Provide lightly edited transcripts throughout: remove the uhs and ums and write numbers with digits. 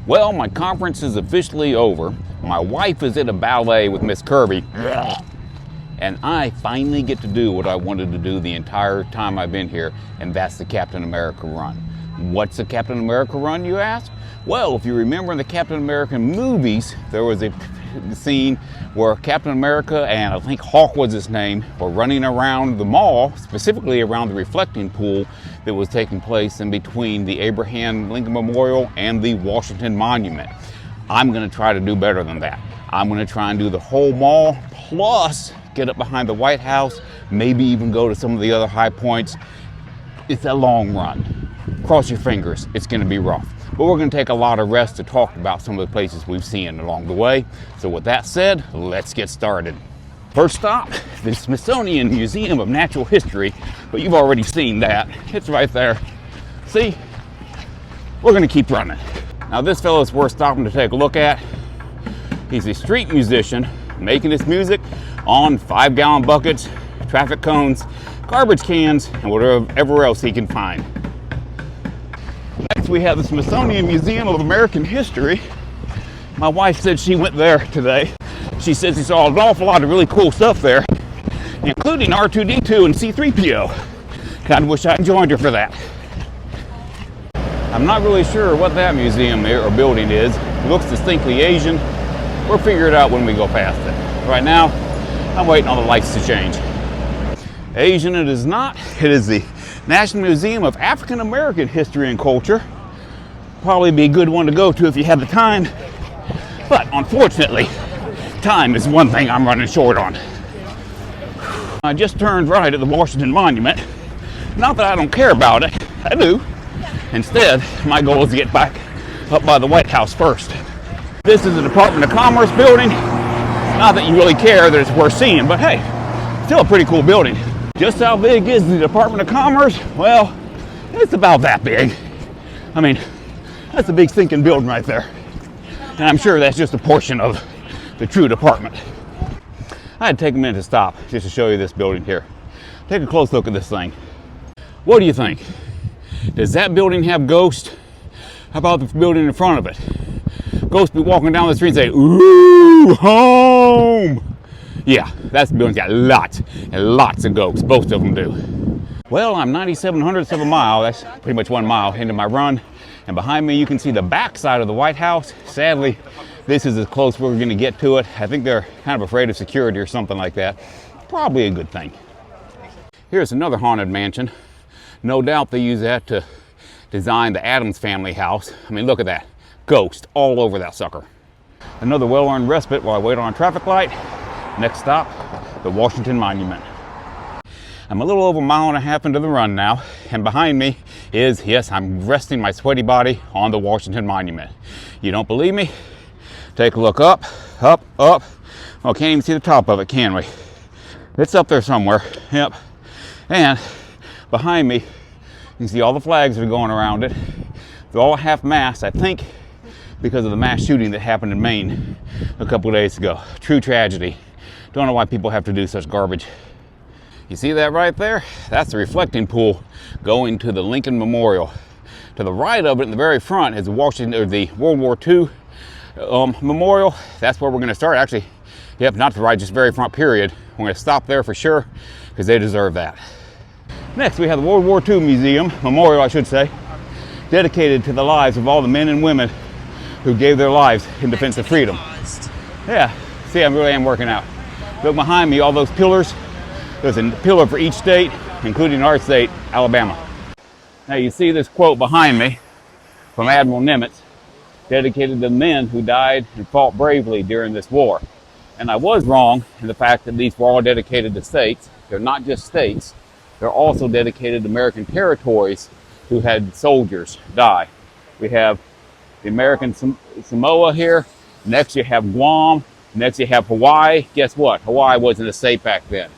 Well, my conference is officially over. My wife is at a ballet with Miss Kirby. And I finally get to do what I wanted to do the entire time I've been here, and that's the Captain America run. What's the Captain America run, you ask? Well, if you remember in the Captain America movies, there was a scene where Captain America and I think Hawk was his name were running around the mall, specifically around the reflecting pool that was taking place in between the Abraham Lincoln Memorial and the Washington Monument. I'm going to try to do better than that. I'm going to try and do the whole mall, plus get up behind the White House, maybe even go to some of the other high points. It's a long run. Cross your fingers, it's going to be rough. But we're going to take a lot of rest to talk about some of the places we've seen along the way. So with that said, let's get started. First stop, the Smithsonian Museum of Natural History, but you've already seen that. It's right there. See? We're going to keep running. Now this fellow's worth stopping to take a look at. He's a street musician making his music on 5-gallon buckets, traffic cones, garbage cans, and whatever else he can find. Next we have the Smithsonian Museum of American History. My wife said she went there today. She says she saw an awful lot of really cool stuff there, including R2-D2 and C-3PO. Kind of wish I joined her for that. I'm not really sure what that museum or building is. It looks distinctly Asian. We'll figure it out when we go past it. Right now, I'm waiting on the lights to change. Asian it is not. It is the National Museum of African American History and Culture. Probably be a good one to go to if you have the time. But unfortunately, time is one thing I'm running short on. I just turned right at the Washington Monument. Not that I don't care about it, I do. Instead, my goal is to get back up by the White House first. This is the Department of Commerce building. Not that you really care that it's worth seeing, but hey, still a pretty cool building. Just how big is the Department of Commerce? Well, it's about that big. I mean, that's a big stinking building right there. And I'm sure that's just a portion of the true department. I had to take a minute to stop just to show you this building here. Take a close look at this thing. What do you think? Does that building have ghosts? How about the building in front of it? Ghosts be walking down the street and say, "Ooh, home!" Yeah, that building's got lots and lots of ghosts. Both of them do. Well, I'm 97/100ths of a mile. That's pretty much 1 mile into my run. And behind me, you can see the back side of the White House. Sadly, this is as close we're going to get to it. I think they're kind of afraid of security or something like that. Probably a good thing. Here's another haunted mansion. No doubt they use that to design the Addams family house. I mean, look at that. Ghost all over that sucker. Another well-earned respite while I wait on a traffic light. Next stop, the Washington Monument. I'm a little over 1.5 miles into the run now, and behind me is, yes, I'm resting my sweaty body on the Washington Monument. You don't believe me? Take a look up, up, up. Well, can't even see the top of it, can we? It's up there somewhere, yep. And behind me, you can see all the flags that are going around it. They're all half-mast, I think, because of the mass shooting that happened in Maine a couple of days ago. True tragedy. Don't know why people have to do such garbage. You see that right there? That's the reflecting pool going to the Lincoln Memorial. To the right of it, in the very front, is the World War II Memorial. That's where we're going to start. Actually, yep, not the right, just very front period. We're going to stop there for sure because they deserve that. Next, we have the World War II Memorial, I should say, dedicated to the lives of all the men and women who gave their lives in defense of freedom. Yeah, see, I really am working out. Look behind me, all those pillars. There's a pillar for each state, including our state, Alabama. Now you see this quote behind me from Admiral Nimitz, dedicated to the men who died and fought bravely during this war. And I was wrong in the fact that these were all dedicated to states. They're not just states. They're also dedicated to American territories who had soldiers die. We have the American Samoa here. Next you have Guam. Next you have Hawaii. Guess what? Hawaii wasn't a state back then.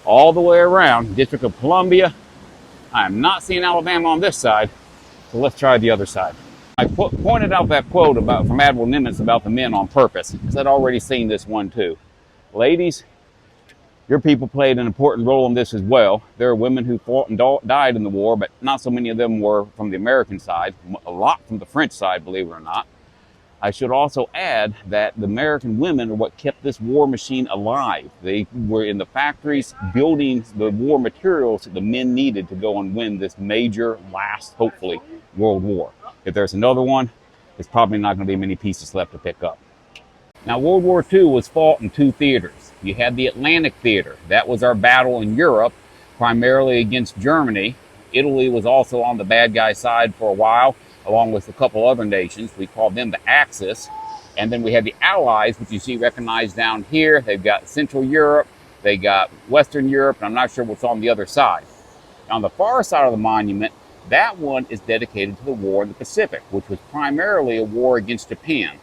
All the way around, District of Columbia. I'm not seeing Alabama on this side, so let's try the other side. I pointed out that quote from Admiral Nimitz about the men on purpose, because I'd already seen this one too. Ladies, your people played an important role in this as well. There are women who fought and died in the war, but not so many of them were from the American side. A lot from the French side, believe it or not. I should also add that the American women are what kept this war machine alive. They were in the factories building the war materials that the men needed to go and win this major, last, hopefully, world war. If there's another one, there's probably not going to be many pieces left to pick up. Now, World War II was fought in two theaters. You had the Atlantic Theater. That was our battle in Europe, primarily against Germany. Italy was also on the bad guy side for a while, along with a couple other nations. We called them the Axis. And then we had the Allies, which you see recognized down here. They've got Central Europe, they got Western Europe, and I'm not sure what's on the other side. On the far side of the monument, that one is dedicated to the war in the Pacific, which was primarily a war against Japan.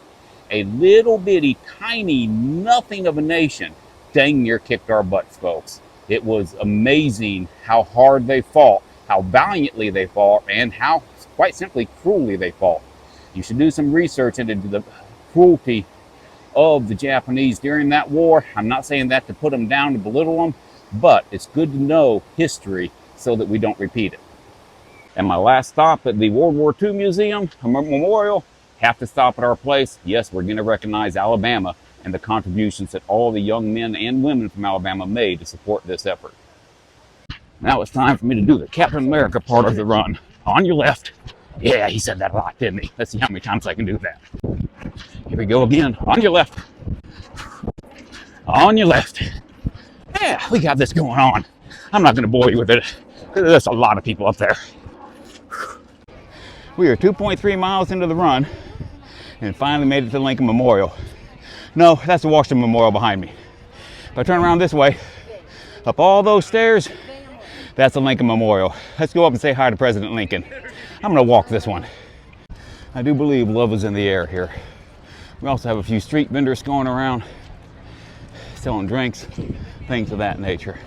A little bitty, tiny, nothing of a nation dang near kicked our butts, folks. It was amazing how hard they fought, how valiantly they fought, and how, quite simply, cruelly they fought. You should do some research into the cruelty of the Japanese during that war. I'm not saying that to put them down, to belittle them, but it's good to know history so that we don't repeat it. And my last stop at the World War II Museum, Memorial, have to stop at our place. Yes, we're going to recognize Alabama and the contributions that all the young men and women from Alabama made to support this effort. Now it's time for me to do the Captain America part of the run. On your left. Yeah, he said that a lot, didn't he? Let's see how many times I can do that. Here we go again. On your left. On your left. Yeah, we got this going on. I'm not going to bore you with it. There's a lot of people up there. We are 2.3 miles into the run and finally made it to Lincoln Memorial. No, that's the Washington Memorial behind me. If I turn around this way, up all those stairs, that's the Lincoln Memorial. Let's go up and say hi to President Lincoln. I'm going to walk this one. I do believe love is in the air here. We also have a few street vendors going around, selling drinks, things of that nature.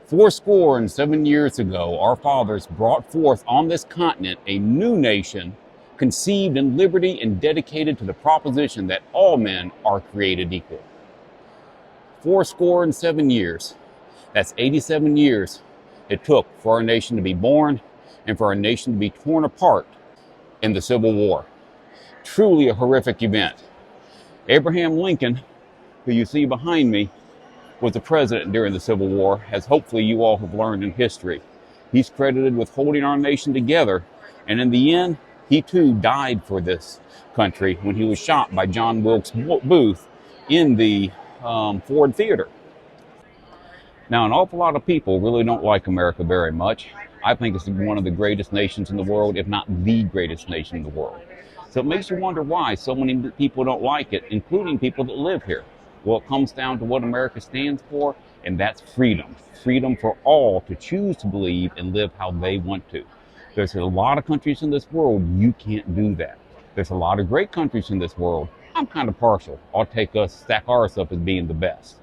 77 years ago, our fathers brought forth on this continent a new nation, conceived in liberty and dedicated to the proposition that all men are created equal. 77 years. That's 87 years it took for our nation to be born and for our nation to be torn apart in the Civil War. Truly a horrific event. Abraham Lincoln, who you see behind me, was the president during the Civil War, as hopefully you all have learned in history. He's credited with holding our nation together, and in the end, he too died for this country when he was shot by John Wilkes Booth in the Ford Theater. Now, an awful lot of people really don't like America very much. I think it's one of the greatest nations in the world, if not the greatest nation in the world. So it makes you wonder why so many people don't like it, including people that live here. Well, it comes down to what America stands for, and that's freedom. Freedom for all to choose to believe and live how they want to. There's a lot of countries in this world you can't do that. There's a lot of great countries in this world. I'm kind of partial. I'll take us, stack ours up as being the best.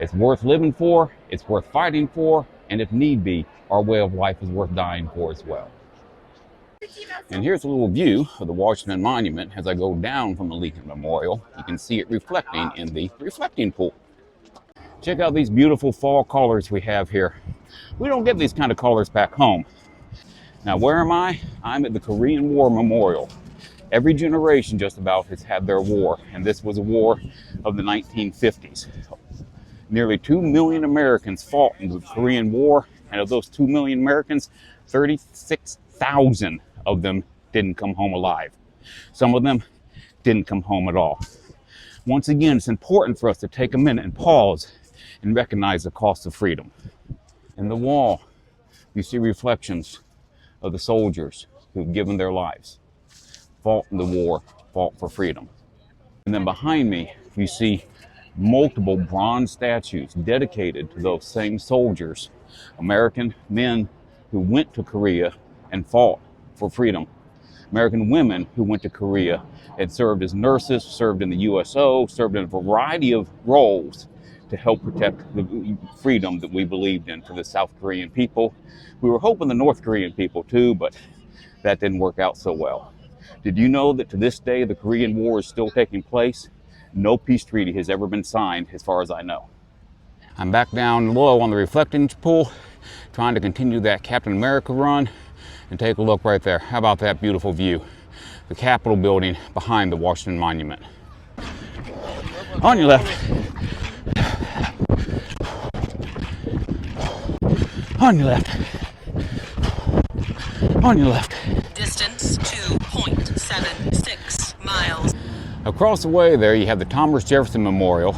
It's worth living for, it's worth fighting for, and if need be, our way of life is worth dying for as well. And here's a little view of the Washington Monument as I go down from the Lincoln Memorial. You can see it reflecting in the reflecting pool. Check out these beautiful fall colors we have here. We don't get these kind of colors back home. Now, where am I? I'm at the Korean War Memorial. Every generation just about has had their war, and this was a war of the 1950s. Nearly 2 million Americans fought in the Korean War, and of those 2 million Americans, 36,000 of them didn't come home alive. Some of them didn't come home at all. Once again, it's important for us to take a minute and pause and recognize the cost of freedom. In the wall, you see reflections of the soldiers who've given their lives, fought in the war, fought for freedom. And then behind me, you see multiple bronze statues dedicated to those same soldiers, American men who went to Korea and fought for freedom. American women who went to Korea and served as nurses, served in the USO, served in a variety of roles to help protect the freedom that we believed in for the South Korean people. We were hoping the North Korean people too, but that didn't work out so well. Did you know that to this day the Korean War is still taking place? No peace treaty has ever been signed as far as I know. I'm back down low on the reflecting pool, trying to continue that Captain America run, and take a look right there. How about that beautiful view? the Capitol building behind the Washington Monument. On your left. On your left. On your left. Distance 2.76 miles. Across the way there, you have the Thomas Jefferson Memorial.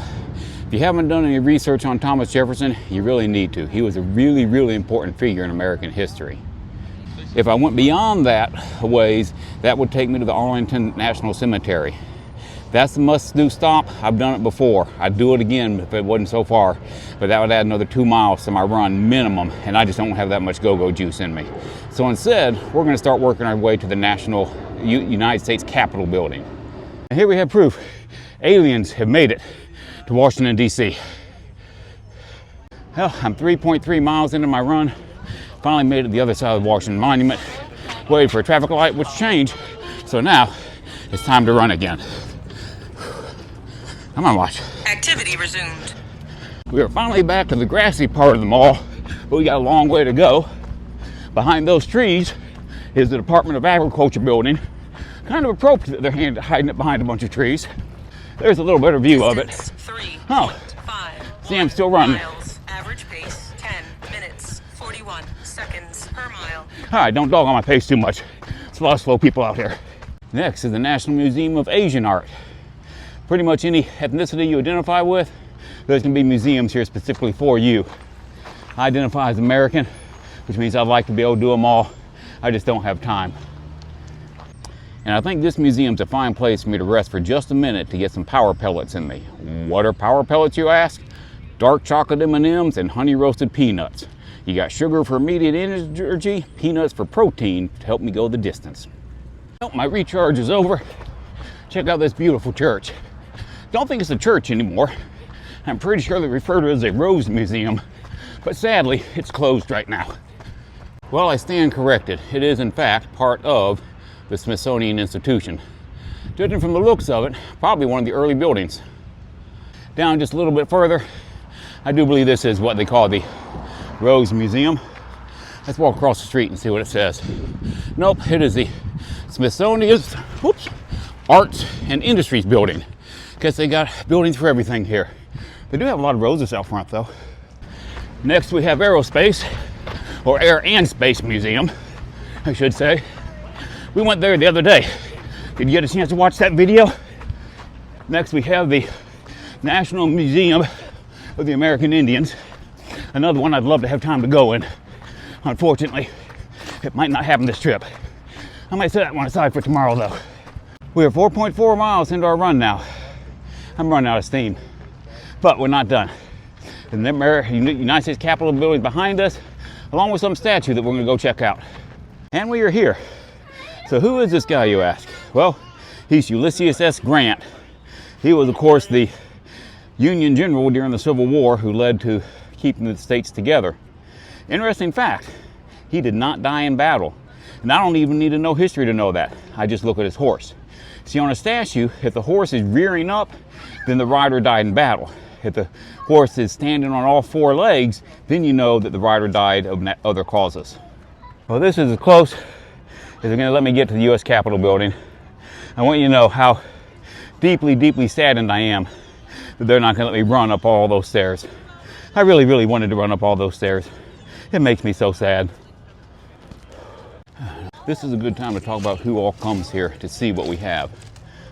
If you haven't done any research on Thomas Jefferson, you really need to. He was a really, really important figure in American history. If I went beyond that ways, that would take me to the Arlington National Cemetery. That's a must-do stop. I've done it before. I'd do it again if it wasn't so far, but that would add another 2 miles to my run minimum, and I just don't have that much go-go juice in me. So instead, we're going to start working our way to the United States Capitol building. And here we have proof. Aliens have made it to Washington, D.C. Well, I'm 3.3 miles into my run. Finally made it to the other side of the Washington Monument. Waited for a traffic light, which changed. So now, it's time to run again. Come on, watch. Activity resumed. We are finally back to the grassy part of the mall, but we got a long way to go. Behind those trees is the Department of Agriculture building. Kind of appropriate that they're hiding it behind a bunch of trees. There's a little better view of it. Oh, see, I'm still running. Miles. Average pace 10 minutes 41 seconds per mile. All right, don't dog on my pace too much. There's a lot of slow people out here. Next is the National Museum of Asian Art. Pretty much any ethnicity you identify with, there's going to be museums here specifically for you. I identify as American, which means I'd like to be able to do them all. I just don't have time. And I think this museum's a fine place for me to rest for just a minute to get some power pellets in me. What are power pellets, you ask? Dark chocolate M&Ms and honey roasted peanuts. You got sugar for immediate energy, peanuts for protein to help me go the distance. Well, my recharge is over. Check out this beautiful church. Don't think it's a church anymore. I'm pretty sure they refer to it as a rose museum, but sadly, it's closed right now. Well, I stand corrected. It is, in fact, part of the Smithsonian Institution. Judging from the looks of it, probably one of the early buildings. Down just a little bit further, I do believe this is what they call the Rose Museum. Let's walk across the street and see what it says. Nope, it is the Smithsonian's Arts and Industries building. Guess they got buildings for everything here. They do have a lot of roses out front though. Next we have Aerospace, or Air and Space Museum, I should say. We went there the other day. Did you get a chance to watch that video? Next we have the National Museum of the American Indians. Another one I'd love to have time to go in. Unfortunately, it might not happen this trip. I might set that one aside for tomorrow though. We are 4.4 miles into our run now. I'm running out of steam, but we're not done. The United States Capitol building behind us, along with some statue that we're going to go check out. And we are here. So who is this guy, you ask? Well, he's Ulysses S. Grant. He was, of course, the Union general during the Civil War who led to keeping the states together. Interesting fact, he did not die in battle. And I don't even need to know history to know that. I just look at his horse. See, on a statue, if the horse is rearing up, then the rider died in battle. If the horse is standing on all four legs, then you know that the rider died of other causes. Well, this is as close as they're going to let me get to the U.S. Capitol building. I want you to know how deeply, deeply saddened I am that they're not going to let me run up all those stairs. I really, really wanted to run up all those stairs. It makes me so sad. This is a good time to talk about who all comes here to see what we have.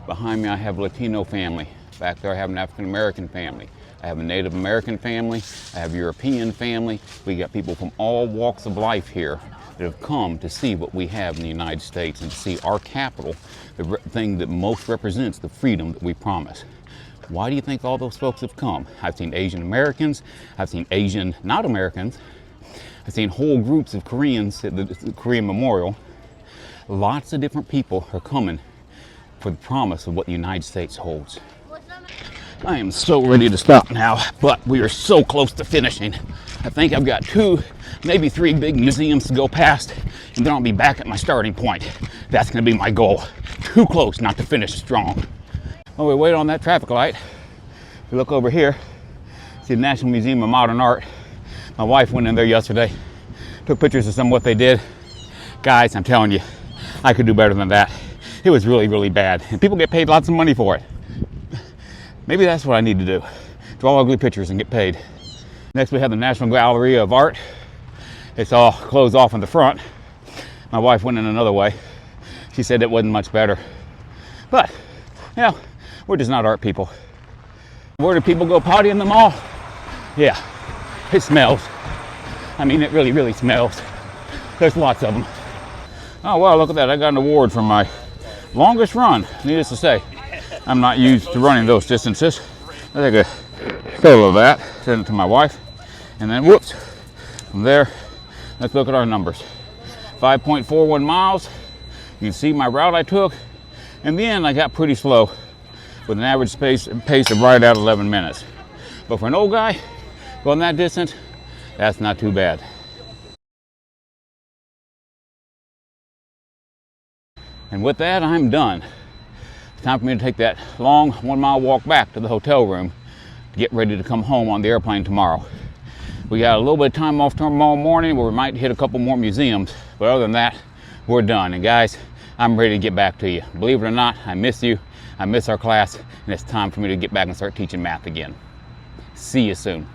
Behind me I have a Latino family. Back there I have an African American family. I have a Native American family. I have a European family. We got people from all walks of life here that have come to see what we have in the United States and to see our capital, the thing that most represents the freedom that we promise. Why do you think all those folks have come? I've seen Asian Americans. I've seen Asian not Americans. I've seen whole groups of Koreans at the Korean Memorial. Lots of different people are coming for the promise of what the United States holds. I am so ready to stop now, but we are so close to finishing. I think I've got 2, maybe 3 big museums to go past, and then I'll be back at my starting point. That's going to be my goal. Too close not to finish strong. While we wait on that traffic light, if you look over here, see the National Museum of Modern Art. My wife went in there yesterday, took pictures of some of what they did. Guys, I'm telling you, I could do better than that. It was really, really bad. And people get paid lots of money for it. Maybe that's what I need to do. Draw ugly pictures and get paid. Next we have the National Gallery of Art. It's all closed off in the front. My wife went in another way. She said it wasn't much better. But, you know, we're just not art people. Where do people go potty in the mall? Yeah, it smells. I mean, it really, really smells. There's lots of them. Oh, wow, look at that. I got an award for my longest run. Needless to say, I'm not used to running those distances. I take a photo of that, send it to my wife, and then whoops, from there, let's look at our numbers. 5.41 miles. You can see my route I took. In the end, I got pretty slow with an average pace of right at 11 minutes. But for an old guy going that distance, that's not too bad. And with that, I'm done. It's time for me to take that long 1 mile walk back to the hotel room to get ready to come home on the airplane tomorrow. We got a little bit of time off tomorrow morning where we might hit a couple more museums, but other than that, we're done. And guys, I'm ready to get back to you. Believe it or not, I miss you. I miss our class, and it's time for me to get back and start teaching math again. See you soon.